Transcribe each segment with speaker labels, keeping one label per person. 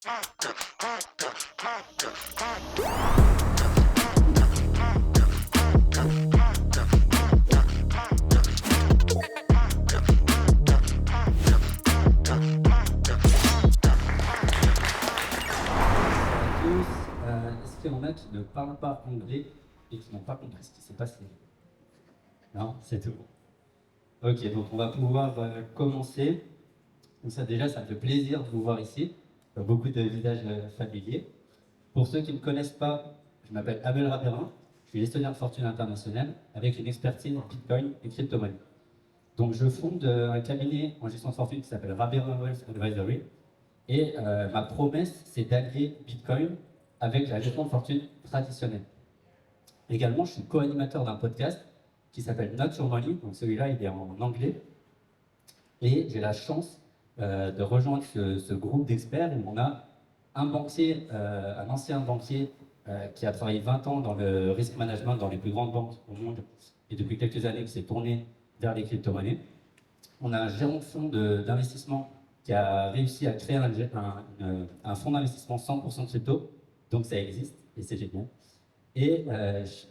Speaker 1: Est-ce qu'il y en a qui ne parlent pas anglais et qui n'ont pas compris ce qui s'est passé? Non, c'est tout bon. Ok, donc on va pouvoir commencer. Donc ça déjà, ça me fait plaisir de vous voir ici. Beaucoup de visages familiers. Pour ceux qui ne connaissent pas, je m'appelle Abel Raperin, je suis gestionnaire de fortune internationale avec une expertise en Bitcoin et crypto-monnaie. Donc je fonde un cabinet en gestion de fortune qui s'appelle Raperin Wealth Advisory. Et ma promesse, c'est d'allier Bitcoin avec la gestion de fortune traditionnelle. Également, je suis co-animateur d'un podcast qui s'appelle Not Your Money. Donc celui-là, il est en anglais. Et j'ai la chance de rejoindre ce groupe d'experts où on a un banquier, un ancien banquier qui a travaillé 20 ans dans le risk management dans les plus grandes banques au monde et depuis quelques années qui s'est tourné vers les crypto-monnaies. On a un gérant de fonds d'investissement qui a réussi à créer un fonds d'investissement 100% crypto, donc ça existe et c'est génial. Et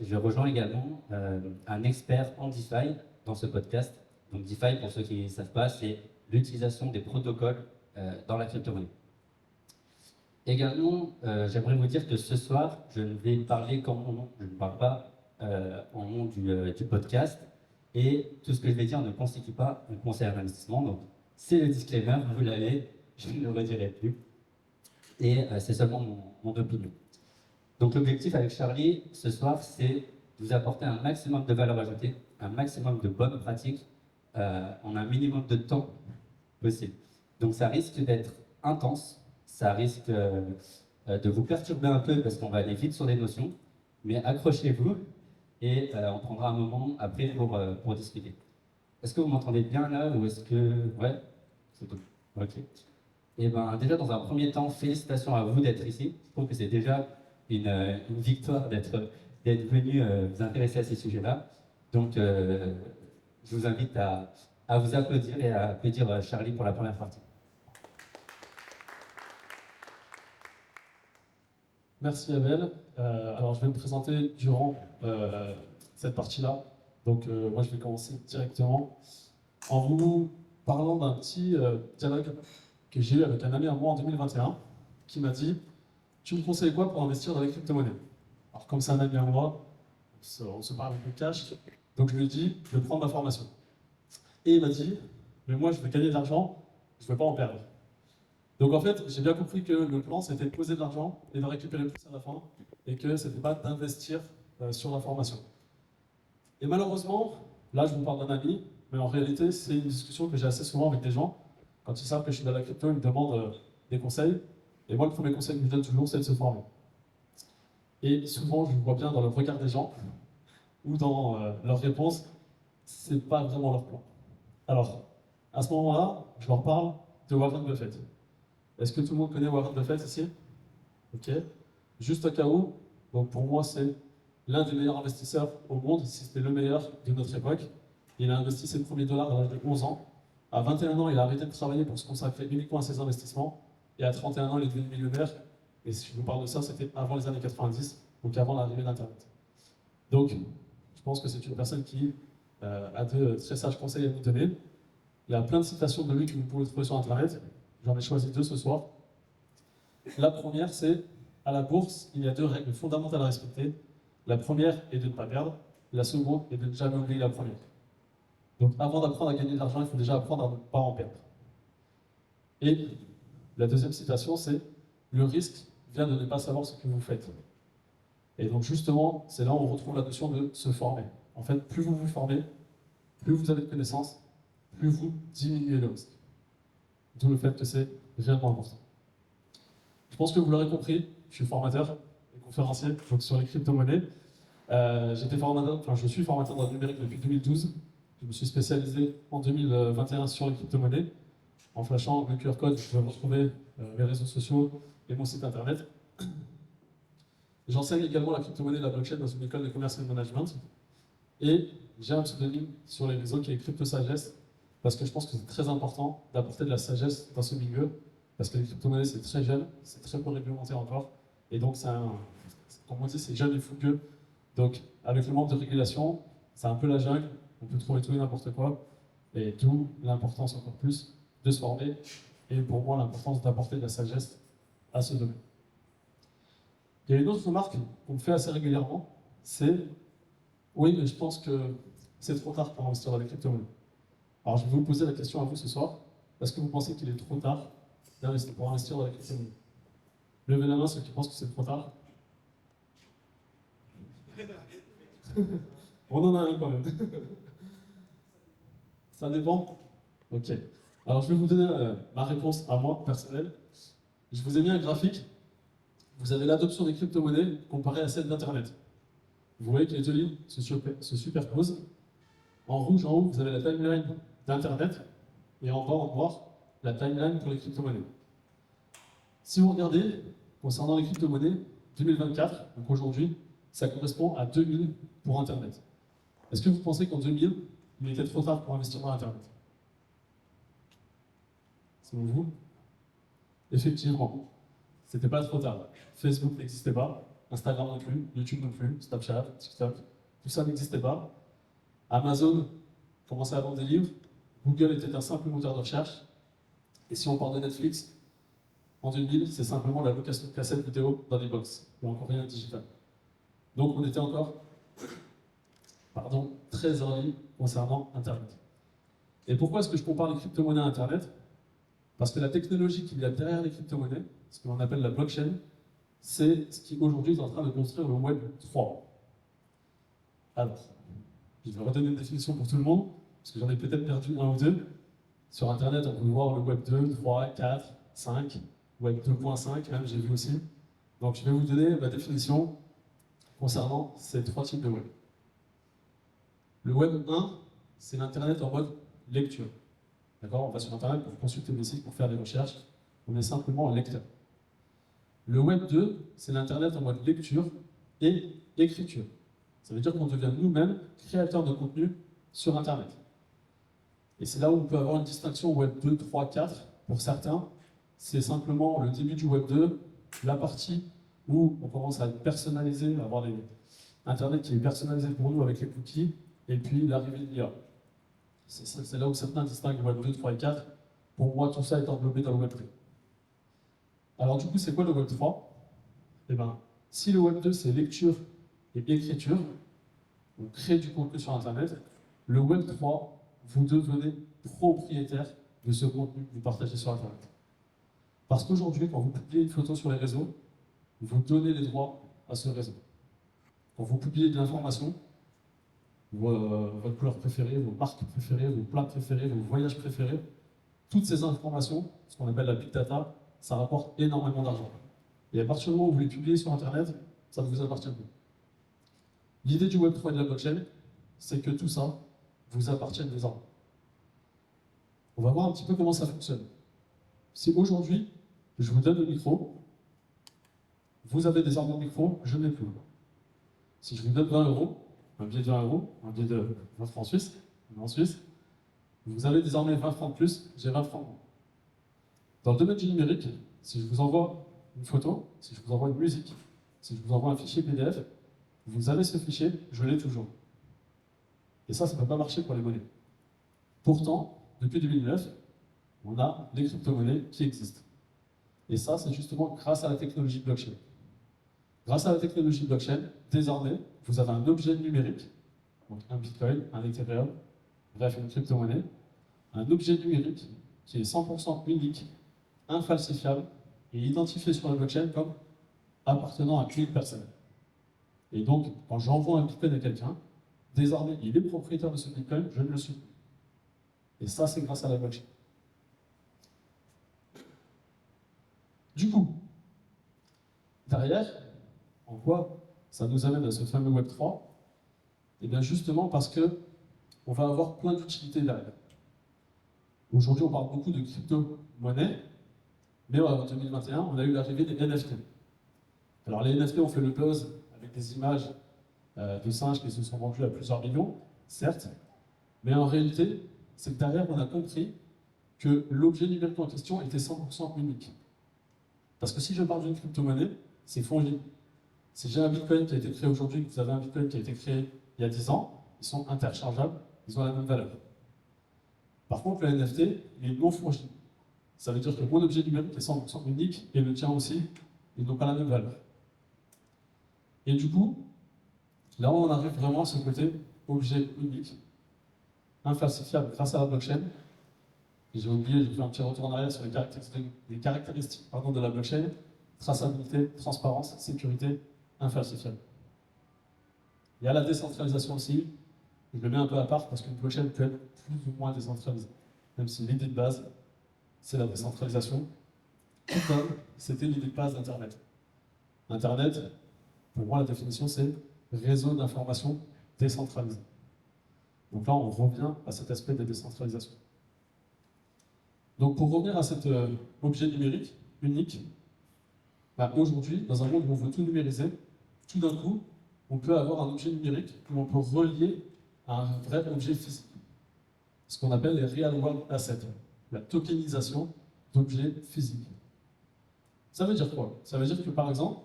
Speaker 1: je rejoins également un expert en DeFi dans ce podcast. Donc DeFi, pour ceux qui ne savent pas, c'est l'utilisation des protocoles dans la crypto-monnaie. Également, j'aimerais vous dire que ce soir, je ne vais parler qu'en mon nom. Je ne parle pas en nom du podcast. Et tout ce que je vais dire ne constitue pas un conseil d'investissement. Donc, c'est le disclaimer, vous l'avez, je ne le redirai plus. Et c'est seulement mon opinion. Donc, l'objectif avec Charlie, ce soir, c'est de vous apporter un maximum de valeur ajoutée, un maximum de bonnes pratiques, en un minimum de temps possible. Donc, ça risque d'être intense, ça risque de vous perturber un peu parce qu'on va aller vite sur les notions, mais accrochez-vous et on prendra un moment après pour discuter. Est-ce que vous m'entendez bien là ou est-ce que... Ouais, c'est tout. Ok. Et ben déjà dans un premier temps, félicitations à vous d'être ici. Je trouve que c'est déjà une victoire d'être venu vous intéresser à ces sujets-là. Donc je vous invite à vous applaudir et à applaudir Charlie pour la première partie.
Speaker 2: Merci Abel. Alors je vais me présenter durant cette partie-là. Donc moi je vais commencer directement en vous parlant d'un petit dialogue que j'ai eu avec un ami à moi en 2021 qui m'a dit « Tu me conseilles quoi pour investir dans les crypto-monnaies ?» Alors comme c'est un ami à moi, on se parle un peu cash, donc je lui ai dit « Je vais prendre ma formation ». Et il m'a dit « Mais moi je veux gagner de l'argent, je ne veux pas en perdre ». Donc en fait, j'ai bien compris que le plan, c'était de poser de l'argent et de récupérer plus à la fin, et que ce n'était pas d'investir sur la formation. Et malheureusement, là je vous parle d'un ami, mais en réalité, c'est une discussion que j'ai assez souvent avec des gens. Quand ils savent que je suis dans la crypto, ils me demandent des conseils. Et moi, le premier conseil que je donne toujours, c'est de se former. Et souvent, je vois bien dans le regard des gens, ou dans leurs réponses, c'est pas vraiment leur plan. Alors, à ce moment-là, je leur parle de Warren Buffett. Est-ce que tout le monde connaît Warren Buffett ici? Ok. Juste au cas où, donc pour moi, c'est l'un des meilleurs investisseurs au monde, si c'était le meilleur de notre époque. Il a investi ses premiers dollars à l'âge de 11 ans. À 21 ans, il a arrêté de travailler pour se consacrer uniquement à ses investissements. Et à 31 ans, il est devenu millionnaire. Et si je vous parle de ça, c'était avant les années 90, donc avant l'arrivée d'Internet. Donc, je pense que c'est une personne qui a de très sages conseils à nous donner. Il y a plein de citations de lui que vous pouvez trouver sur Internet. J'en ai choisi 2 ce soir. La première, c'est à la bourse, il y a 2 règles fondamentales à respecter. La première est de ne pas perdre. La seconde est de ne jamais oublier la première. Donc avant d'apprendre à gagner de l'argent, il faut déjà apprendre à ne pas en perdre. Et la deuxième citation, c'est « Le risque vient de ne pas savoir ce que vous faites ». Et donc justement, c'est là où on retrouve la notion de se former. En fait, plus vous vous formez, plus vous avez de connaissances, plus vous diminuez le risque. D'où le fait que c'est réellement important. Je pense que vous l'aurez compris, je suis formateur et conférencier donc sur les crypto-monnaies. Je suis formateur dans le numérique depuis 2012. Je me suis spécialisé en 2021 sur les crypto-monnaies. En flashant le QR code, vous pouvez retrouver mes réseaux sociaux et mon site internet. J'enseigne également la crypto-monnaie et la blockchain dans une école de commerce et de management. Et j'ai un pseudonyme sur les réseaux qui est Crypto Sagesse, parce que je pense que c'est très important d'apporter de la sagesse dans ce milieu, parce que les crypto-monnaies, c'est très jeune, c'est très peu réglementé encore, et donc comme on dit, c'est jeune et fougueux. Donc, avec le manque de régulation, c'est un peu la jungle, on peut trouver tout et n'importe quoi, et d'où l'importance encore plus de se former, et pour moi, l'importance d'apporter de la sagesse à ce domaine. Il y a une autre remarque qu'on me fait assez régulièrement, c'est oui, mais je pense que c'est trop tard pour investir dans les crypto-monnaies. Alors, je vais vous poser la question à vous ce soir. Est-ce que vous pensez qu'il est trop tard pour investir dans les crypto-monnaies? Levez la main ceux qui pensent que c'est trop tard. On en a un quand même. Ça dépend. Ok. Alors, je vais vous donner ma réponse à moi, personnelle. Je vous ai mis un graphique. Vous avez l'adoption des crypto-monnaies comparée à celle d'Internet. Vous voyez que les deux lignes se superposent. En rouge, en haut, vous avez la timeline d'Internet, et en bas, en noir, la timeline pour les crypto-monnaies. Si vous regardez, concernant les crypto-monnaies, 2024, donc aujourd'hui, ça correspond à 2000 pour Internet. Est-ce que vous pensez qu'en 2000, il était trop tard pour investir dans Internet? Selon vous? Effectivement, c'était pas trop tard. Facebook n'existait pas, Instagram non plus, YouTube non plus, Snapchat, TikTok, tout ça n'existait pas. Amazon commençait à vendre des livres, Google était un simple moteur de recherche, et si on parle de Netflix, en 2000, c'est simplement la location de cassettes vidéo dans des box, il n'y a encore rien de digital. Donc on était encore très early concernant Internet. Et pourquoi est-ce que je compare les crypto-monnaies à Internet? Parce que la technologie qu'il y a derrière les crypto-monnaies, ce que l'on appelle la blockchain, c'est ce qui aujourd'hui est en train de construire le Web 3. Alors, je vais redonner une définition pour tout le monde, parce que j'en ai peut-être perdu un ou deux. Sur Internet, on peut voir le Web 2, 3, 4, 5, Web 2.5, même j'ai vu aussi. Donc je vais vous donner ma définition concernant ces trois types de web. Le Web 1, c'est l'Internet en mode lecture. D'accord? On va sur Internet pour consulter des sites, pour faire des recherches. On est simplement un lecteur. Le Web 2, c'est l'Internet en mode lecture et écriture. Ça veut dire qu'on devient nous-mêmes créateurs de contenu sur Internet. Et c'est là où on peut avoir une distinction Web 2, 3, 4. Pour certains, c'est simplement le début du Web 2, la partie où on commence à personnaliser, à avoir Internet qui est personnalisé pour nous avec les cookies, et puis l'arrivée de l'IA. C'est là où certains distinguent Web 2, 3 et 4. Pour moi, tout ça est englobé dans le Web 3. Alors du coup, c'est quoi le Web 3? Eh bien, si le Web 2, c'est lecture et écriture, on crée du contenu sur Internet, le Web 3, vous devenez propriétaire de ce contenu que vous partagez sur Internet. Parce qu'aujourd'hui, quand vous publiez une photo sur les réseaux, vous donnez les droits à ce réseau. Quand vous publiez de l'information, votre couleur préférée, vos marques préférées, vos plats préférés, vos voyages préférés, toutes ces informations, ce qu'on appelle la big data, ça rapporte énormément d'argent. Et à partir du moment où vous les publiez sur Internet, ça ne vous appartient plus. L'idée du Web 3 et de la blockchain, c'est que tout ça vous appartienne désormais. On va voir un petit peu comment ça fonctionne. Si aujourd'hui, je vous donne le micro, vous avez désormais le micro, je n'ai plus. Si je vous donne 20 euros, un billet de 20 euros, un billet de 20 francs suisses, en Suisse, vous avez désormais 20 francs de plus, j'ai 20 francs. Dans le domaine du numérique, si je vous envoie une photo, si je vous envoie une musique, si je vous envoie un fichier PDF, vous avez ce fichier, je l'ai toujours. Et ça ne peut pas marcher pour les monnaies. Pourtant, depuis 2009, on a les crypto-monnaies qui existent. Et ça, c'est justement grâce à la technologie blockchain. Grâce à la technologie blockchain, désormais, vous avez un objet numérique, donc un bitcoin, un Ethereum, bref, une crypto-monnaie, un objet numérique qui est 100% unique, infalsifiable et identifié sur la blockchain comme appartenant à une personne. Et donc, quand j'envoie un bitcoin à quelqu'un, désormais, il est propriétaire de ce bitcoin, je ne le suis plus. Et ça, c'est grâce à la blockchain. Du coup, derrière, en quoi ça nous amène à ce fameux Web 3? Eh bien justement parce que on va avoir plein d'utilités derrière. Aujourd'hui, on parle beaucoup de crypto-monnaie, mais en 2021, on a eu l'arrivée des NFT. Alors les NFT ont fait le buzz avec des images de singes qui se sont vendus à plusieurs millions, certes, mais en réalité, c'est que derrière, on a compris que l'objet numérique en question était 100% unique. Parce que si je parle d'une crypto-monnaie, c'est fongible. Si j'ai un bitcoin qui a été créé aujourd'hui, que vous avez un bitcoin qui a été créé il y a 10 ans, ils sont interchangeables, ils ont la même valeur. Par contre, le NFT, il est non fongible. Ça veut dire que mon objet numérique est 100% unique et le tien aussi, ils n'ont pas la même valeur. Et du coup, là on arrive vraiment à ce côté objet unique, infalsifiable grâce à la blockchain. J'ai oublié, j'ai fait un petit retour en arrière sur les caractéristiques de la blockchain: traçabilité, transparence, sécurité, infalsifiable. Il y a la décentralisation aussi. Je le mets un peu à part parce qu'une blockchain peut être plus ou moins décentralisée. Même si l'idée de base, c'est la décentralisation. Tout comme c'était l'idée de base d'Internet. Internet, pour moi, la définition, c'est réseau d'information décentralisé. Donc là, on revient à cet aspect de décentralisation. Donc pour revenir à cet objet numérique unique, aujourd'hui, dans un monde où on veut tout numériser, tout d'un coup, on peut avoir un objet numérique que l'on peut relier à un vrai objet physique. Ce qu'on appelle les real world assets, la tokenisation d'objets physiques. Ça veut dire quoi? Ça veut dire que par exemple,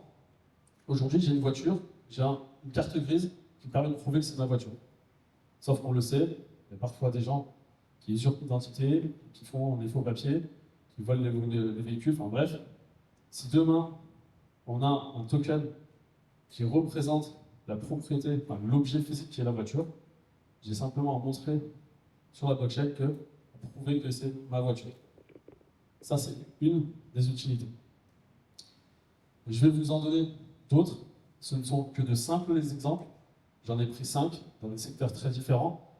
Speaker 2: aujourd'hui j'ai une voiture, j'ai une carte grise qui permet de prouver que c'est ma voiture. Sauf qu'on le sait, il y a parfois des gens qui usurpent l'identité, qui font des faux papiers, qui volent les véhicules, enfin bref. Si demain on a un token qui représente la propriété, l'objet physique qui est la voiture, j'ai simplement à montrer sur la blockchain pour prouver que c'est ma voiture. Ça, c'est une des utilités. Je vais vous en donner d'autres. Ce ne sont que de simples exemples. J'en ai pris 5 dans des secteurs très différents.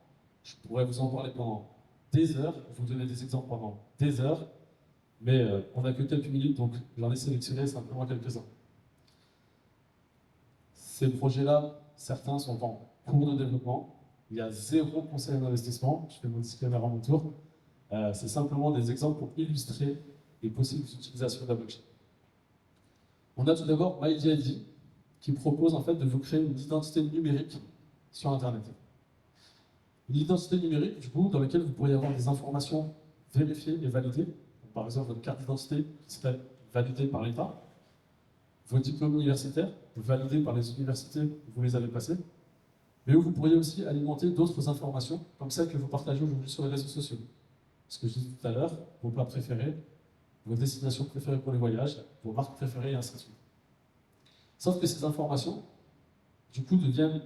Speaker 2: Je pourrais vous en parler pendant des heures, vous donner des exemples pendant des heures, mais on n'a que quelques minutes, donc j'en ai sélectionné simplement quelques-uns. Ces projets-là, certains sont en cours de développement. Il y a 0 conseil d'investissement. Je fais mon disclaimer à mon tour. C'est simplement des exemples pour illustrer les possibles utilisations de la blockchain. On a tout d'abord MyDID, qui propose en fait de vous créer une identité numérique sur Internet. Une identité numérique, du coup, dans laquelle vous pourriez avoir des informations vérifiées et validées. Donc, par exemple, votre carte d'identité qui serait validée par l'État, vos diplômes universitaires validés par les universités où vous les avez passés, mais où vous pourriez aussi alimenter d'autres informations, comme celles que vous partagez aujourd'hui sur les réseaux sociaux. Ce que je disais tout à l'heure, vos plats préférés, vos destinations préférées pour les voyages, vos marques préférées, et ainsi de suite. Sauf que ces informations, du coup,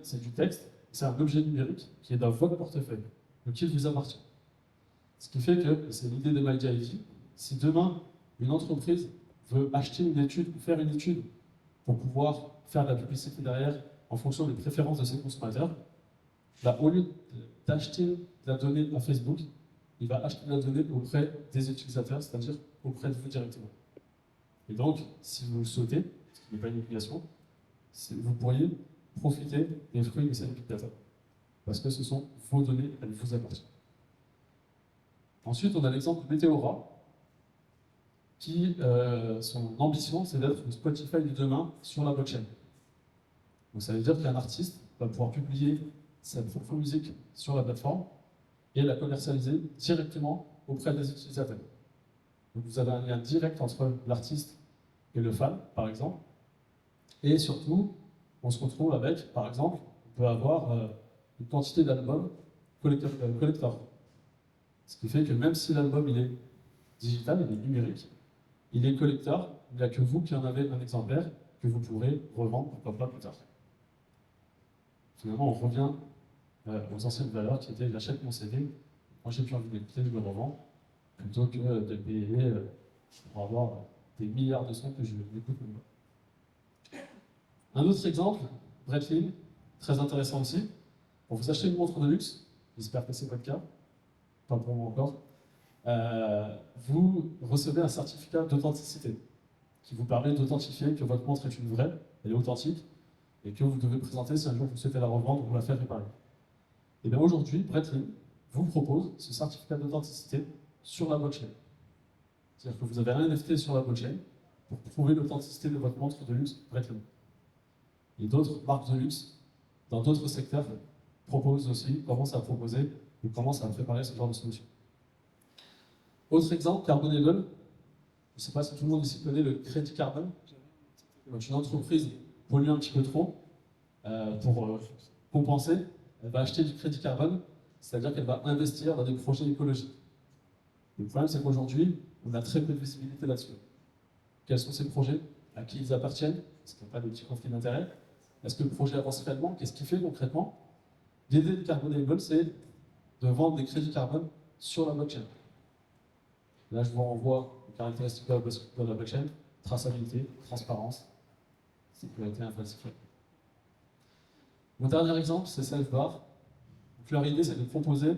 Speaker 2: c'est du texte, c'est un objet numérique qui est dans votre portefeuille, donc il vous appartient. Ce qui fait que, et c'est l'idée de MyDID, si demain, une entreprise veut acheter une étude ou faire une étude pour pouvoir faire de la publicité derrière en fonction des préférences de ses consommateurs, au lieu d'acheter la donnée à Facebook, il va acheter la donnée auprès des utilisateurs, c'est-à-dire auprès de vous directement. Et donc, si vous le souhaitez, ce qui n'est pas une obligation, vous pourriez profiter des fruits de cette big data. Parce que ce sont vos données, elles vous appartiennent. Ensuite, on a l'exemple de Meteora, qui, son ambition, c'est d'être le Spotify de demain sur la blockchain. Donc ça veut dire qu'un artiste va pouvoir publier sa propre musique sur la plateforme et la commercialiser directement auprès des utilisateurs. Donc vous avez un lien direct entre l'artiste et le fan, par exemple. Et surtout, on se retrouve avec, par exemple, on peut avoir une quantité d'albums collector. Ce qui fait que même si l'album il est digital, il est numérique, il est collector, il n'y a que vous qui en avez un exemplaire que vous pourrez revendre, pourquoi pas plus tard. Finalement, on revient aux anciennes valeurs qui étaient: j'achète mon CD, moi j'ai plus envie d'écouter, je le revends, plutôt que de payer pour avoir des milliards de sons que je n'écoute même pas. Un autre exemple, Breitling, très intéressant aussi. Pour vous acheter une montre de luxe, j'espère que c'est votre cas, pas pour moi encore, vous recevez un certificat d'authenticité qui vous permet d'authentifier que votre montre est une vraie, elle est authentique, et que vous devez présenter si un jour vous souhaitez la revendre ou la faire réparer. Et bien aujourd'hui, Breitling vous propose ce certificat d'authenticité sur la blockchain. C'est-à-dire que vous avez un NFT sur la blockchain pour prouver l'authenticité de votre montre de luxe Breitling. Et d'autres marques de luxe, dans d'autres secteurs, proposent aussi, commencent à proposer ou commencent à préparer ce genre de solution. Autre exemple, Carbonable. Je ne sais pas si tout le monde ici connaît le crédit carbone. Donc, une entreprise pollue un petit peu trop pour compenser. Elle va acheter du crédit carbone, c'est-à-dire qu'elle va investir dans des projets écologiques. Le problème, c'est qu'aujourd'hui, on a très peu de visibilité là-dessus. Quels sont ces projets? À qui ils appartiennent? Est-ce qu'il n'y a pas de petits conflits d'intérêts? Est-ce que le projet avance réellement? Qu'est-ce qu'il fait concrètement? L'idée de Carbonable, c'est de vendre des crédits carbone sur la blockchain. Là, je vous renvoie aux caractéristiques de la blockchain: traçabilité, transparence, sécurité, infrastructure. Mon dernier exemple, c'est Selfbar. Donc, leur idée, c'est de proposer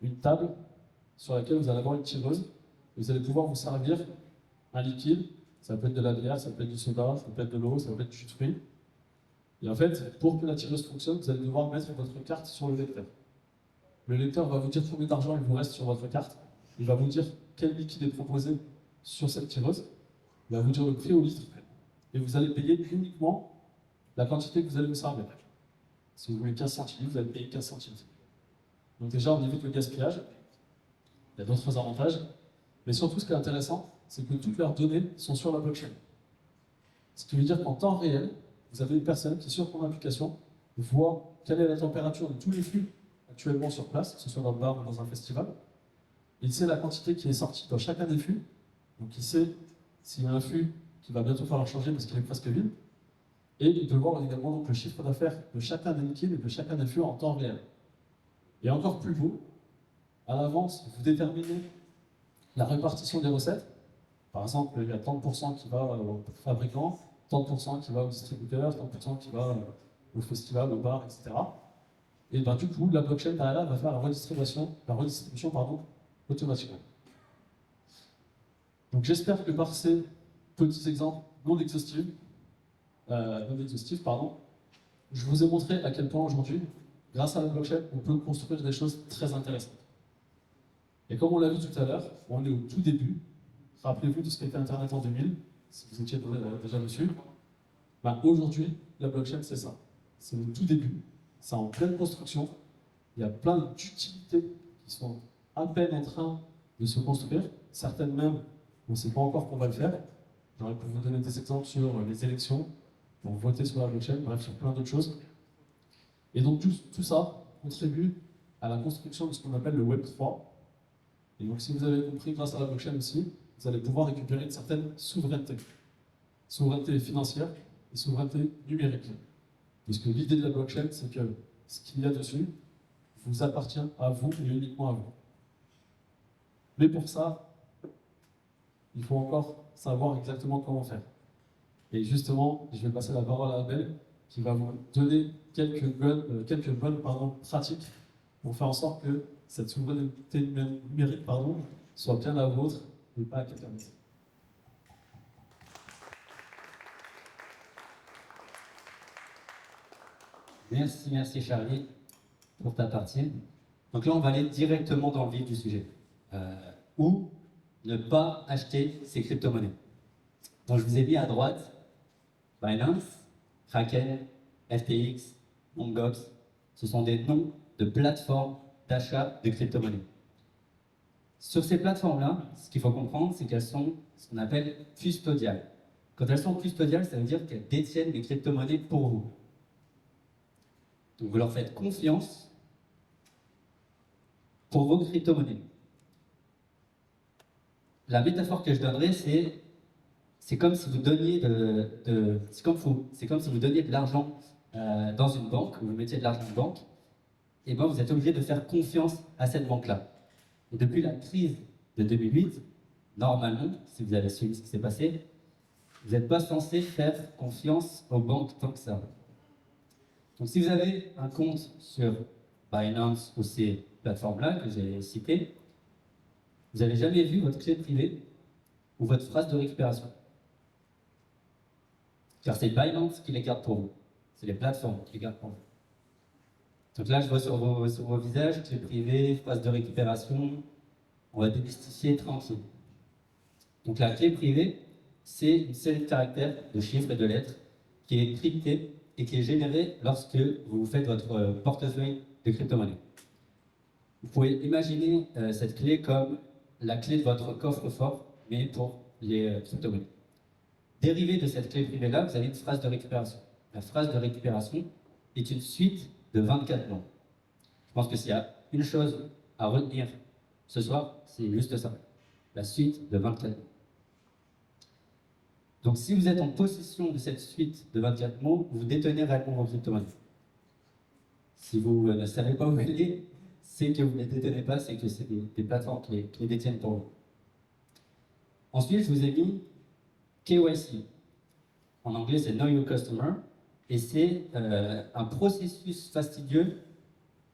Speaker 2: une table sur laquelle vous allez avoir une tireuse et vous allez pouvoir vous servir un liquide. Ça peut être de la bière, ça peut être du soda, ça peut être de l'eau, ça peut être du jus de fruits. Et en fait, pour que la tireuse fonctionne, vous allez devoir mettre votre carte sur le lecteur. Le lecteur va vous dire combien d'argent il vous reste sur votre carte. Il va vous dire quel liquide est proposé sur cette tireuse. Il va vous dire le prix au litre. Et vous allez payer uniquement la quantité que vous allez vous servir. Si vous voulez 15 centimes, vous allez payer 15 centimes. Donc déjà, on évite le gaspillage. Il y a d'autres avantages. Mais surtout, ce qui est intéressant, c'est que toutes leurs données sont sur la blockchain. Ce qui veut dire qu'en temps réel, vous avez une personne qui, sur son application, voit quelle est la température de tous les flux actuellement sur place, que ce soit dans le bar ou dans un festival. Il sait la quantité qui est sortie dans chacun des flux. Donc il sait s'il y a un flux qui va bientôt falloir changer parce qu'il est presque vide. Et il peut voir également donc, le chiffre d'affaires de chacun des liquides et de chacun des flux en temps réel. Et encore plus beau, à l'avance, vous déterminez la répartition des recettes. Par exemple, il y a 30% qui va au fabricant, 30% qui va au distributeur, 30% qui va au festival, au bar, etc. Et ben, du coup, la blockchain derrière va faire la redistribution automatiquement. Donc j'espère que par ces petits exemples non exhaustifs, je vous ai montré à quel point aujourd'hui, grâce à la blockchain, on peut construire des choses très intéressantes. Et comme on l'a vu tout à l'heure, on est au tout début. Rappelez-vous de ce qu'était Internet en 2000, si vous étiez déjà dessus. Ben, aujourd'hui, la blockchain, c'est ça. C'est le tout début. C'est en pleine construction. Il y a plein d'utilités qui sont à peine en train de se construire. Certaines même, on ne sait pas encore qu'on va le faire. J'aurais pu vous donner des exemples sur les élections, pour voter sur la blockchain, bref, sur plein d'autres choses. Et donc tout ça contribue à la construction de ce qu'on appelle le Web 3. Et donc si vous avez compris, grâce à la blockchain aussi, vous allez pouvoir récupérer une certaine souveraineté. Souveraineté financière et souveraineté numérique. Puisque l'idée de la blockchain, c'est que ce qu'il y a dessus vous appartient à vous et uniquement à vous. Mais pour ça, il faut encore savoir exactement comment faire. Et justement, je vais passer la parole à Abel, qui va vous donner quelques bonnes pratiques pour faire en sorte que cette souveraineté numérique soit bien la vôtre et pas à quelqu'un d'autre.
Speaker 1: Merci Charlie pour ta partie. Donc là, on va aller directement dans le vif du sujet. Où ne pas acheter ces crypto-monnaies. Donc je vous ai mis à droite Binance, Kraken, FTX, Mongox. Ce sont des noms de plateformes d'achat de crypto-monnaies. Sur ces plateformes-là, ce qu'il faut comprendre, c'est qu'elles sont ce qu'on appelle custodiales. Quand elles sont custodiales, ça veut dire qu'elles détiennent des crypto-monnaies pour vous. Donc vous leur faites confiance pour vos crypto-monnaies. La métaphore que je donnerais, c'est comme si vous donniez c'est comme si vous donniez de l'argent dans une banque, vous mettiez de l'argent en banque, et bien vous êtes obligé de faire confiance à cette banque-là. Et depuis la crise de 2008, normalement, si vous avez suivi ce qui s'est passé, vous n'êtes pas censé faire confiance aux banques tant que ça. Donc si vous avez un compte sur Binance ou ces plateformes-là que j'ai citées, vous n'avez jamais vu votre clé privée ou votre phrase de récupération. Car c'est Binance qui les garde pour vous. C'est les plateformes qui les gardent pour vous. Donc là, je vois sur vos visages, clé privée, phrase de récupération. On va démystifier tranquille. Donc la clé privée, c'est une série de caractères, de chiffres et de lettres qui est cryptée et qui est générée lorsque vous faites votre portefeuille de crypto-monnaie. Vous pouvez imaginer cette clé comme la clé de votre coffre-fort, mais pour les crypto-monnaies. Dérivé de cette clé privée-là, vous avez une phrase de récupération. La phrase de récupération est une suite de 24 mots. Je pense que s'il y a une chose à retenir ce soir, c'est juste ça. La suite de 24 mots. Donc si vous êtes en possession de cette suite de 24 mots, vous détenez réellement vos crypto-monnaies. Si vous ne savez pas où elle est, c'est que vous ne les détenez pas, c'est que c'est des plateformes qui les détiennent pour vous. Ensuite, je vous ai mis KYC. En anglais, c'est Know Your Customer. Et c'est un processus fastidieux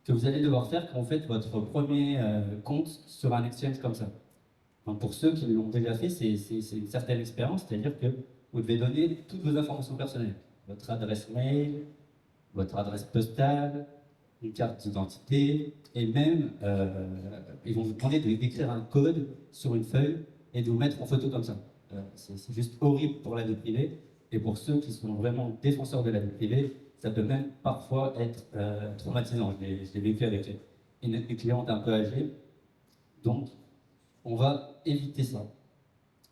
Speaker 1: que vous allez devoir faire quand vous faites votre premier compte sur un exchange comme ça. Donc pour ceux qui l'ont déjà fait, c'est une certaine expérience, c'est-à-dire que vous devez donner toutes vos informations personnelles. Votre adresse mail, votre adresse postale, une carte d'identité, et même, ils vont vous demander d'écrire un code sur une feuille et de vous mettre en photo comme ça. C'est juste horrible pour la vie privée, et pour ceux qui sont vraiment défenseurs de la vie privée, ça peut même parfois être traumatisant. Je l'ai vécu avec une cliente un peu âgée, donc on va éviter ça.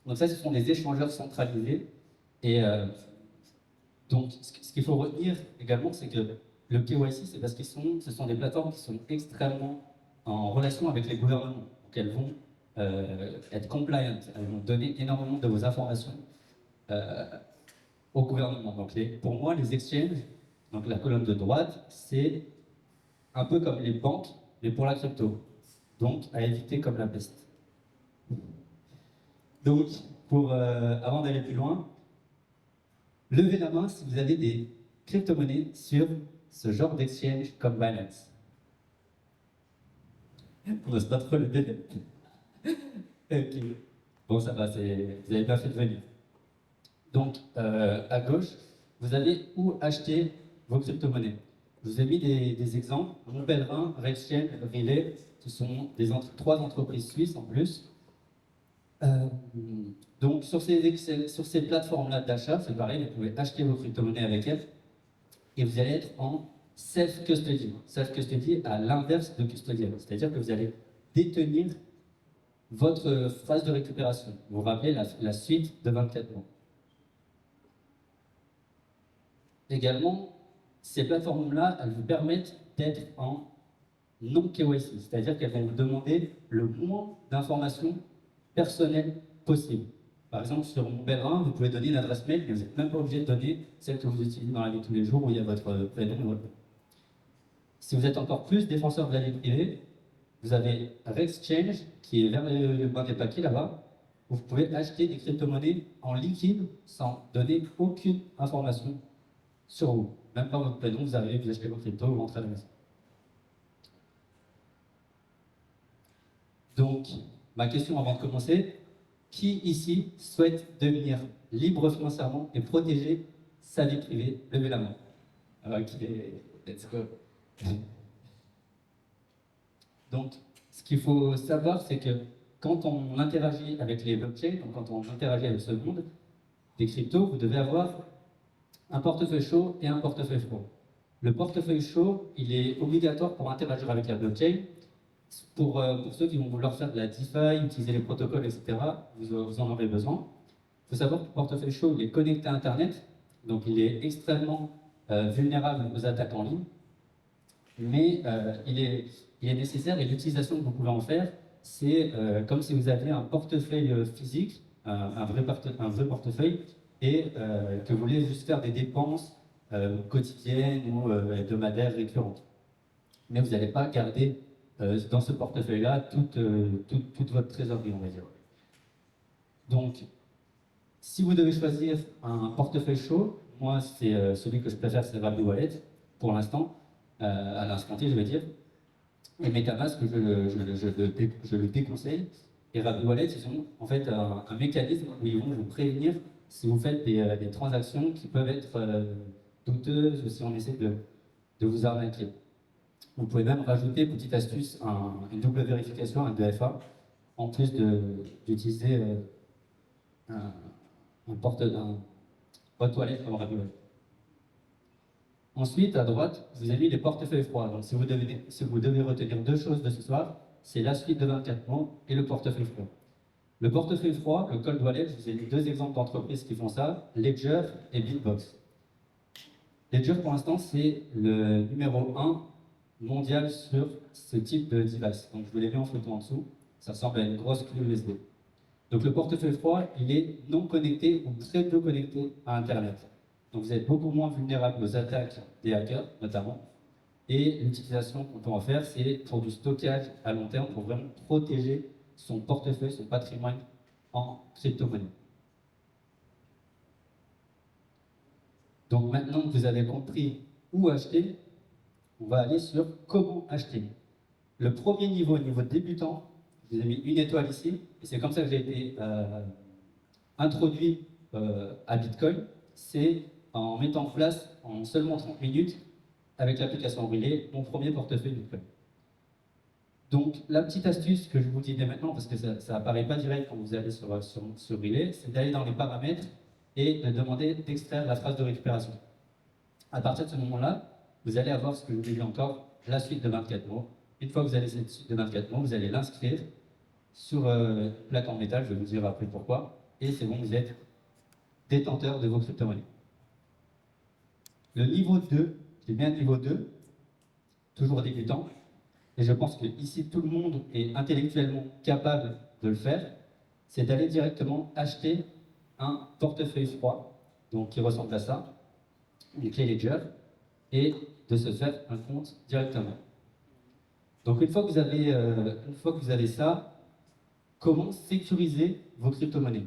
Speaker 1: Donc ça, ce sont des échangeurs centralisés, et donc ce qu'il faut retenir également, c'est que le KYC, c'est parce que ce sont des plateformes qui sont extrêmement en relation avec les gouvernements. Donc elles vont être compliant, elles vont donner énormément de vos informations au gouvernement. Donc pour moi, les exchanges, donc la colonne de droite, c'est un peu comme les banques, mais pour la crypto. Donc à éviter comme la peste. Donc, avant d'aller plus loin, levez la main si vous avez des crypto-monnaies sur ce genre d'exchange comme Binance. On n'ose pas trop lever. Ok. Bon, ça va, vous avez bien fait de venir. Donc, à gauche, vous avez où acheter vos crypto-monnaies. Je vous ai mis des exemples. Mon Pèlerin, Redchain, Relay, ce sont trois entreprises suisses en plus. Donc, sur ces plateformes-là d'achat, c'est pareil, vous pouvez acheter vos crypto-monnaies avec elles et vous allez être en self-custody. Self-custody à l'inverse de custodial, c'est-à-dire que vous allez détenir votre phase de récupération. Vous vous rappelez la suite de 24 mois. Également, ces plateformes-là, elles vous permettent d'être en non-KYC, c'est-à-dire qu'elles vont vous demander le moins d'informations personnelles possibles. Par exemple, sur mon Pèlerin, vous pouvez donner une adresse mail, mais vous n'êtes même pas obligé de donner celle que vous utilisez dans la vie de tous les jours, où il y a votre prénom et votre nom. Si vous êtes encore plus défenseur de la vie privée, vous avez Rexchange, qui est vers le bas des paquets là-bas, où vous pouvez acheter des crypto-monnaies en liquide sans donner aucune information sur vous. Même pas votre prénom, vous arrivez, vous achetez vos cryptos, vous rentrez à la maison. Donc, ma question avant de commencer, qui ici souhaite devenir libre financièrement et protéger sa vie privée? Levez la main. Ok, let's go. Donc, ce qu'il faut savoir, c'est que quand on interagit avec les blockchains, donc quand on interagit avec ce monde des cryptos, vous devez avoir un portefeuille chaud et un portefeuille froid. Le portefeuille chaud, il est obligatoire pour interagir avec la blockchain. Pour ceux qui vont vouloir faire de la DeFi, utiliser les protocoles, etc., vous en aurez besoin. Il faut savoir que le portefeuille chaud, il est connecté à Internet, donc il est extrêmement vulnérable aux attaques en ligne, mais il est nécessaire, et l'utilisation que vous pouvez en faire, c'est comme si vous aviez un portefeuille physique, un vrai portefeuille, et que vous voulez juste faire des dépenses quotidiennes ou hebdomadaires récurrentes. Mais vous n'allez pas garder dans ce portefeuille-là toute votre trésorerie, on va dire. Donc, si vous devez choisir un portefeuille chaud, moi, c'est celui que je préfère, c'est Rapid Wallet, pour l'instant, à l'instant T, je vais dire. Et MetaMask, je le déconseille. Et Rapid Wallet, ils ont en fait un mécanisme où ils vont vous prévenir si vous faites des transactions qui peuvent être douteuses ou si on essaie de vous arnaquer. Vous pouvez même rajouter, petite astuce, une double vérification, un DFA, en plus d'utiliser un boîte toilette comme Rapid Wallet. Ensuite, à droite, vous avez mis les portefeuilles froids. Donc, si vous devez retenir deux choses de ce soir, c'est la suite de 24 mots et le portefeuille froid. Le portefeuille froid, le cold wallet, je vous ai mis deux exemples d'entreprises qui font ça, Ledger et Bitbox. Ledger, pour l'instant, c'est le numéro 1 mondial sur ce type de device. Donc, je vous l'ai mis en photo en dessous. Ça ressemble à une grosse clé USB. Donc, le portefeuille froid, il est non connecté ou très peu connecté à Internet. Donc, vous êtes beaucoup moins vulnérable aux attaques des hackers, notamment. Et l'utilisation qu'on peut en faire, c'est pour du stockage à long terme, pour vraiment protéger son portefeuille, son patrimoine en crypto-monnaie. Donc maintenant que vous avez compris où acheter, on va aller sur comment acheter. Le premier niveau, niveau débutant, je vous ai mis une étoile ici, et c'est comme ça que j'ai été introduit à Bitcoin, c'est en mettant en place en seulement 30 minutes, avec l'application Relay, mon premier portefeuille Bitcoin. Donc la petite astuce que je vous dis dès maintenant, parce que ça apparaît pas direct quand vous allez sur Relay, c'est d'aller dans les paramètres et de demander d'extraire la phrase de récupération. À partir de ce moment-là, vous allez avoir ce que je vous dis encore, la suite de 24 mots. Une fois que vous avez cette suite de 24 mots, vous allez l'inscrire sur une plaque en métal, je vais vous dire après pourquoi, et c'est bon, vous êtes détenteur de vos crypto-monnaies. Le niveau 2, c'est bien le niveau 2, toujours débutant, et je pense que ici tout le monde est intellectuellement capable de le faire, c'est d'aller directement acheter un portefeuille froid, donc qui ressemble à ça, une clé Ledger, et de se faire un compte directement. Donc une fois que vous avez ça, comment sécuriser vos crypto-monnaies?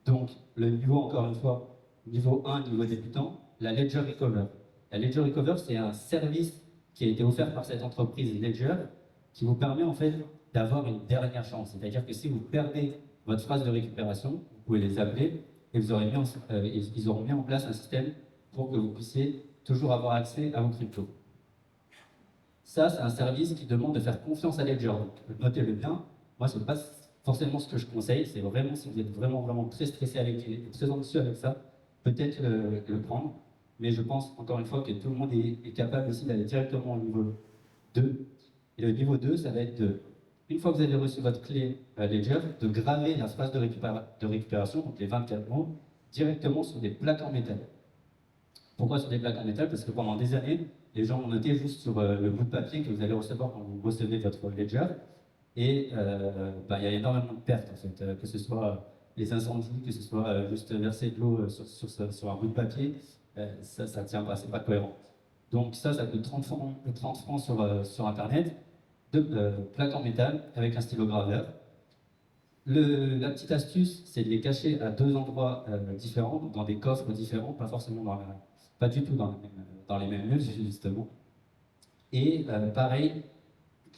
Speaker 1: Donc le niveau, encore une fois, niveau 1, niveau débutant, la Ledger Recover. La Ledger Recover, c'est un service qui a été offert par cette entreprise Ledger qui vous permet en fait d'avoir une dernière chance. C'est-à-dire que si vous perdez votre phrase de récupération, vous pouvez les appeler et ils auront mis en place un système pour que vous puissiez toujours avoir accès à vos cryptos. Ça, c'est un service qui demande de faire confiance à Ledger. Donc, notez-le bien. Moi, ce n'est pas forcément ce que je conseille. C'est vraiment, si vous êtes vraiment très stressé avec et très anxieux avec ça, peut-être le prendre. Mais je pense, encore une fois, que tout le monde est capable aussi d'aller directement au niveau 2. Et le niveau 2, ça va être une fois que vous avez reçu votre clé Ledger, de graver la phrase de récupération, donc les 24 mots, directement sur des plaques en métal. Pourquoi sur des plaques en métal? Parce que pendant des années, les gens ont noté juste sur le bout de papier que vous allez recevoir quand vous recevez votre Ledger. Et il y a énormément de pertes, en fait, que ce soit les incendies, que ce soit juste verser de l'eau sur un bout de papier, ça ne tient pas, c'est pas cohérent. Donc ça coûte 30 francs sur Internet, de plaques en métal avec un stylo graveur. La petite astuce, c'est de les cacher à deux endroits différents, dans des coffres différents, pas forcément pas du tout dans les mêmes lieux, justement. Et pareil,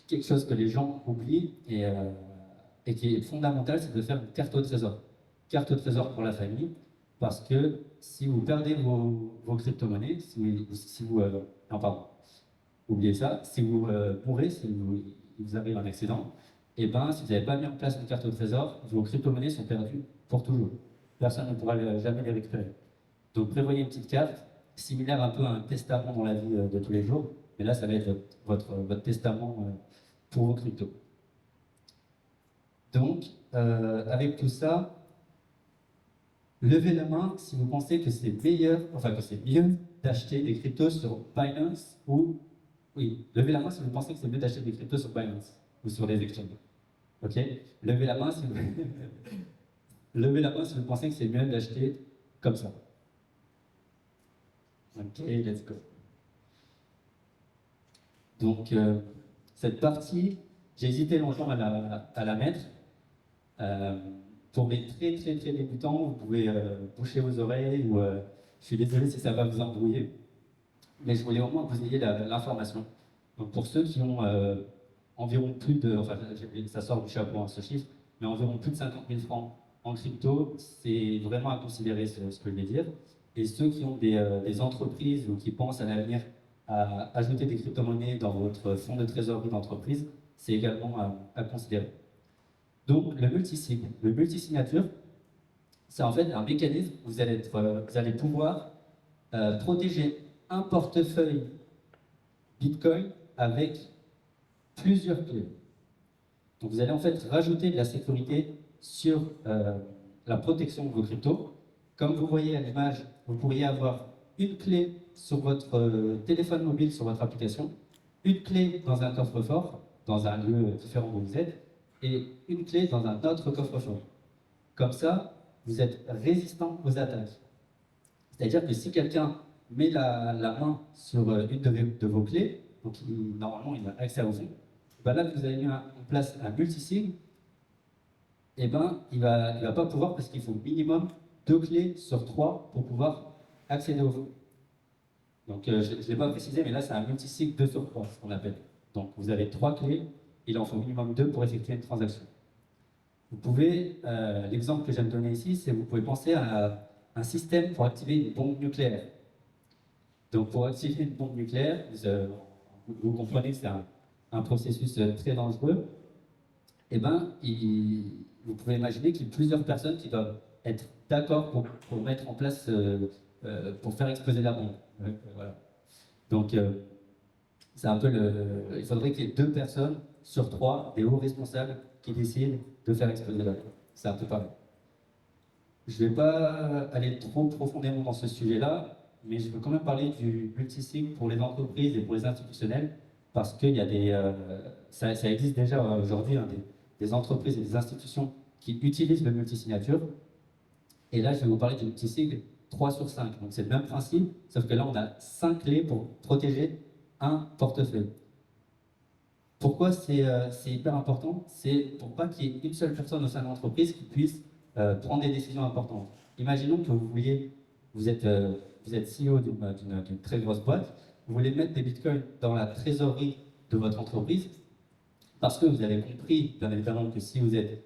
Speaker 1: quelque chose que les gens oublient et qui est fondamental, c'est de faire une carte au trésor. Carte au trésor pour la famille, parce que si vous perdez vos crypto-monnaies, non, pardon, oubliez ça, si vous mourrez, si vous arrive un accident, et ben, si vous n'avez pas mis en place une carte au trésor, vos crypto-monnaies sont perdues pour toujours. Personne ne pourra jamais les récupérer. Donc prévoyez une petite carte, similaire un peu à un testament dans la vie de tous les jours, mais là, ça va être votre testament pour vos cryptos. Donc, avec tout ça, levez la main si vous pensez que c'est mieux d'acheter des cryptos sur Binance ou... Oui, levez la main si vous pensez que c'est mieux d'acheter des cryptos sur Binance ou sur les exchanges. Ok? Levez la main si vous... Levez la main si vous pensez que c'est mieux d'acheter comme ça. Ok, let's go. Donc, cette partie, j'ai hésité longtemps à la mettre. Pour les très débutants, vous pouvez boucher vos oreilles ou je suis désolé si ça va vous embrouiller, mais je voulais au moins que vous ayez l'information. Donc pour ceux qui ont environ plus de, enfin ça sort du chapeau ce chiffre, mais environ plus de 50 000 francs en crypto, c'est vraiment à considérer ce que je vais dire. Et ceux qui ont des entreprises ou qui pensent à l'avenir à ajouter des crypto-monnaies dans votre fonds de trésorerie d'entreprise, c'est également à considérer. Donc, le multisig, le multisignature, c'est en fait un mécanisme où vous allez pouvoir protéger un portefeuille Bitcoin avec plusieurs clés. Donc vous allez en fait rajouter de la sécurité sur la protection de vos cryptos. Comme vous voyez à l'image, vous pourriez avoir une clé sur votre téléphone mobile, sur votre application, une clé dans un coffre-fort, dans un lieu différent où vous êtes, et une clé dans un autre coffre-fort. Comme ça, vous êtes résistant aux attaques. C'est-à-dire que si quelqu'un met la main sur une de vos clés, donc normalement il a accès à vos fonds, ben là vous avez mis en place un multisig, et ben il va pas pouvoir parce qu'il faut minimum 2 clés sur 3 pour pouvoir accéder aux fonds. Donc je ne l'ai pas précisé, mais là c'est un multisig 2 sur 3, ce qu'on appelle. Donc vous avez 3 clés, il en faut minimum 2 pour effectuer une transaction. Vous pouvez, l'exemple que j'aime donner ici, c'est vous pouvez penser à un système pour activer une bombe nucléaire. Donc pour activer une bombe nucléaire, vous comprenez que c'est un processus très dangereux. Eh ben, vous pouvez imaginer qu'il y a plusieurs personnes qui doivent être d'accord pour mettre en place, pour faire exploser la bombe. Voilà. Donc c'est un peu il faudrait qu'il y ait 2 personnes sur 3, des hauts responsables, qui décident de faire exploser la bombe. C'est un peu pareil. Je ne vais pas aller trop profondément dans ce sujet-là, mais je veux quand même parler du multisig pour les entreprises et pour les institutionnels, parce qu'il y a ça existe déjà aujourd'hui, hein, des entreprises et des institutions qui utilisent le multisignature. Et là, je vais vous parler du multisig 3 sur 5. Donc c'est le même principe, sauf que là, on a 5 clés pour protéger un portefeuille. Pourquoi c'est hyper important? C'est pour pas qu'il y ait une seule personne au sein de l'entreprise qui puisse prendre des décisions importantes. Imaginons que vous êtes CEO d'une très grosse boîte, vous voulez mettre des bitcoins dans la trésorerie de votre entreprise, parce que vous avez compris, bien évidemment, que si vous avez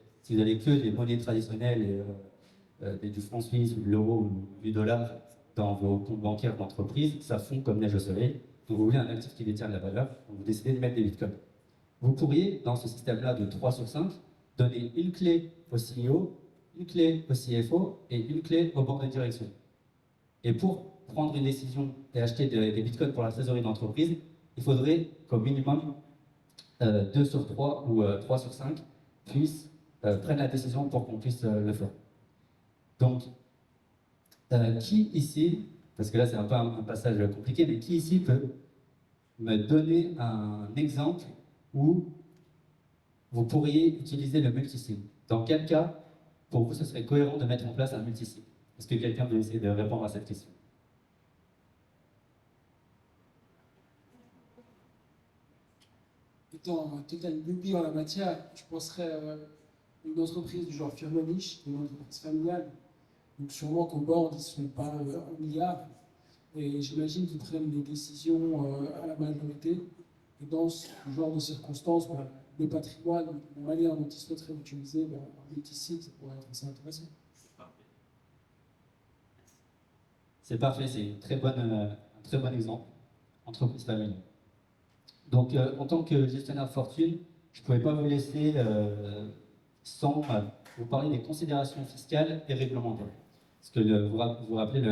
Speaker 1: que des monnaies traditionnelles, et du franc suisse, ou de l'euro, ou du dollar dans vos comptes bancaires d'entreprise, ça fond comme neige au soleil. Donc vous voulez un actif qui détient de la valeur, donc vous décidez de mettre des bitcoins. Vous pourriez, dans ce système-là de 3 sur 5, donner une clé au CEO, une clé au CFO et une clé au board de direction. Et pour prendre une décision et acheter des bitcoins pour la trésorerie d'entreprise, il faudrait qu'au minimum 2 sur 3 ou 3 sur 5 prennent la décision pour qu'on puisse le faire. Donc, qui ici, parce que là c'est un peu un passage compliqué, mais qui ici peut me donner un exemple où vous pourriez utiliser le multisig? Dans quel cas, pour vous, ce serait cohérent de mettre en place un multisig? Est-ce que quelqu'un veut essayer de répondre à cette question?
Speaker 3: Étant un total newbie en la matière, je penserais à une entreprise du genre Firmenich, une entreprise familiale. Donc sûrement qu'au board, ils ne sont pas 1 milliard. Et j'imagine qu'ils prennent des décisions à la majorité. Et dans ce genre de circonstances, le patrimoine, la manière dont il souhaiterait l'utiliser, un multisig, ça pourrait être assez intéressant.
Speaker 1: C'est parfait, c'est un très bon exemple. Entreprise familiale. Donc, en tant que gestionnaire de fortune, je ne pouvais pas vous laisser sans vous parler des considérations fiscales et réglementaires. Parce que vous vous rappelez,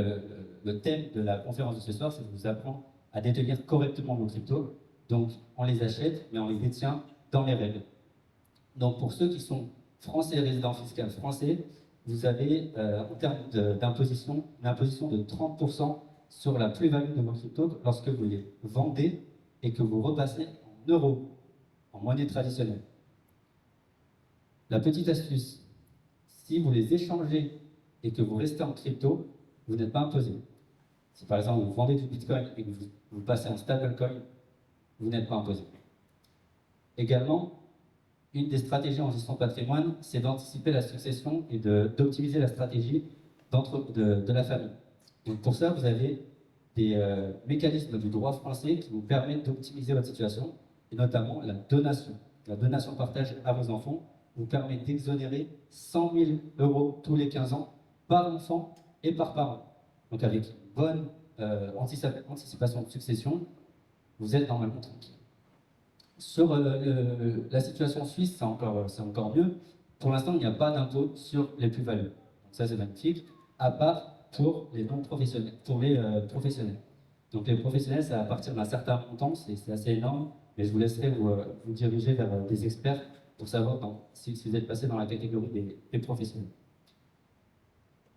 Speaker 1: le thème de la conférence de ce soir, c'est de vous apprendre à détenir correctement vos cryptos. Donc, on les achète, mais on les détient dans les règles. Donc, pour ceux qui sont français, résidents fiscaux français, vous avez, en termes d'imposition, une imposition de 30% sur la plus-value de vos cryptos lorsque vous les vendez et que vous repassez en euros, en monnaie traditionnelle. La petite astuce, si vous les échangez et que vous restez en crypto, vous n'êtes pas imposé. Si par exemple vous vendez du bitcoin et que vous passez en stablecoin, vous n'êtes pas imposé. Également, une des stratégies en gestion de patrimoine, c'est d'anticiper la succession et d'optimiser la stratégie de la famille. Donc pour ça, vous avez des mécanismes du droit français qui vous permettent d'optimiser votre situation, et notamment la donation. La donation partage à vos enfants vous permet d'exonérer 100 000 € tous les 15 ans par enfant et par parent. Donc avec une bonne anticipation de succession, vous êtes normalement tranquille. Sur la situation suisse, c'est encore mieux. Pour l'instant, il n'y a pas d'impôt sur les plus-values. Donc ça, c'est magnifique, à part pour les non-professionnels, pour les professionnels. Donc les professionnels, c'est à partir d'un certain montant, c'est assez énorme, mais je vous laisserai vous diriger vers des experts pour savoir si vous êtes passé dans la catégorie des professionnels.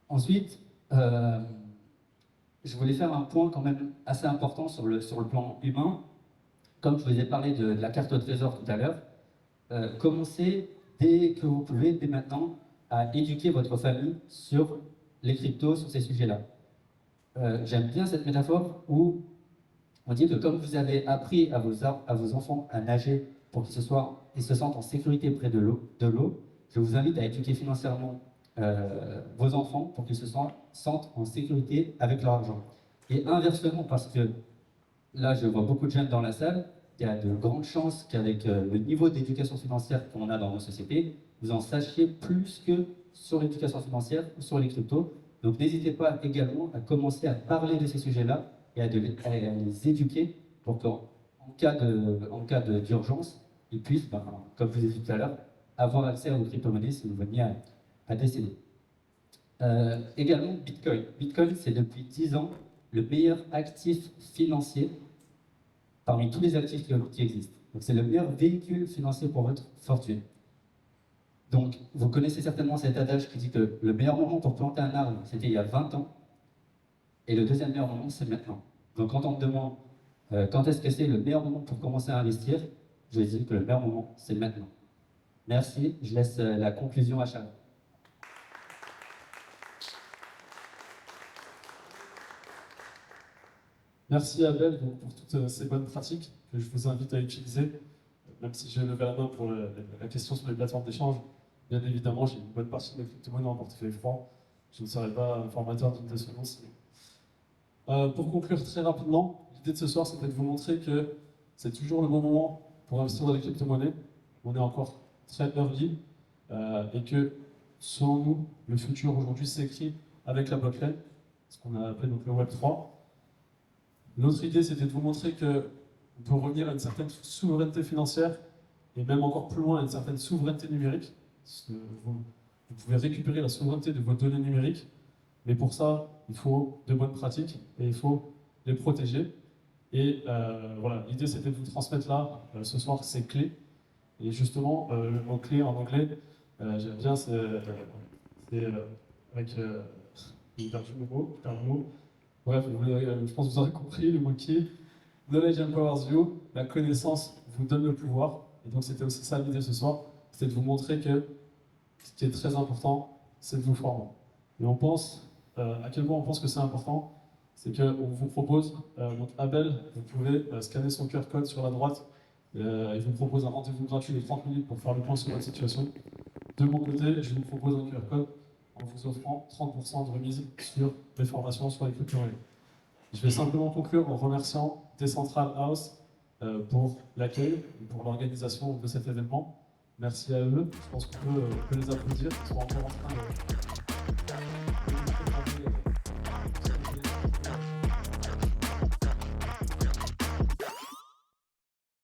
Speaker 1: Ensuite, je voulais faire un point quand même assez important sur le plan humain. Comme je vous ai parlé de la carte au trésor tout à l'heure, commencez dès que vous pouvez, dès maintenant, à éduquer votre famille sur les cryptos, sur ces sujets-là. J'aime bien cette métaphore où on dit que comme vous avez appris à vos enfants à nager pour qu'ils se sentent en sécurité près de l'eau, je vous invite à éduquer financièrement vos enfants pour qu'ils se sentent en sécurité avec leur argent. Et inversement, parce que là, je vois beaucoup de jeunes dans la salle, il y a de grandes chances qu'avec le niveau d'éducation financière qu'on a dans nos sociétés, vous en sachiez plus que sur l'éducation financière ou sur les cryptos. Donc n'hésitez pas également à commencer à parler de ces sujets-là et à les éduquer pour qu'en cas d'urgence, ils puissent, comme je vous ai dit tout à l'heure, avoir accès aux crypto-monnaies si vous veniez à décéder. Également, Bitcoin. Bitcoin, c'est depuis 10 ans le meilleur actif financier parmi tous les actifs qui existent. Donc c'est le meilleur véhicule financier pour votre fortune. Donc vous connaissez certainement cet adage qui dit que le meilleur moment pour planter un arbre, c'était il y a 20 ans, et le deuxième meilleur moment, c'est maintenant. Donc quand on me demande quand est-ce que c'est le meilleur moment pour commencer à investir, je vais dire que le meilleur moment, c'est maintenant. Merci, je laisse la conclusion à Charles.
Speaker 2: Merci Abel donc, pour toutes ces bonnes pratiques que je vous invite à utiliser. Même si j'ai levé la main pour la question sur les plateformes d'échange, bien évidemment, j'ai une bonne partie de mes crypto-monnaies en portefeuille franc. Je ne serai pas un formateur d'une de secondes. Pour conclure très rapidement, l'idée de ce soir, c'était de vous montrer que c'est toujours le bon moment pour investir dans les crypto-monnaies. On est encore très early et que, selon nous, le futur aujourd'hui s'écrit avec la blockchain, ce qu'on a appelé donc le Web 3. L'autre idée, c'était de vous montrer qu'on peut revenir à une certaine souveraineté financière et même encore plus loin à une certaine souveraineté numérique. Vous pouvez récupérer la souveraineté de vos données numériques, mais pour ça, il faut de bonnes pratiques et il faut les protéger. Et voilà, l'idée, c'était de vous transmettre là, ce soir, ces clés. Et justement, le mot-clé en anglais, j'aime bien, c'est avec j'ai perdu le mot. Bref, je pense que vous aurez compris le mot-clé. Knowledge empowers you, la connaissance vous donne le pouvoir. Et donc c'était aussi ça l'idée ce soir, c'est de vous montrer que ce qui est très important, c'est de vous former. Et on pense, à quel point on pense que c'est important, c'est qu'on vous propose, donc Abel, vous pouvez scanner son QR code sur la droite, il vous propose un rendez-vous gratuit de 30 minutes pour faire le point sur votre situation. De mon côté, je vous propose un QR code en vous offrant 30% de remise sur les formations sur les crypto-monnaies. Je vais simplement conclure en remerciant Decentral House pour l'accueil et pour l'organisation de cet événement. Merci à eux. Je pense qu'on peut les applaudir. Ils sont encore en train de...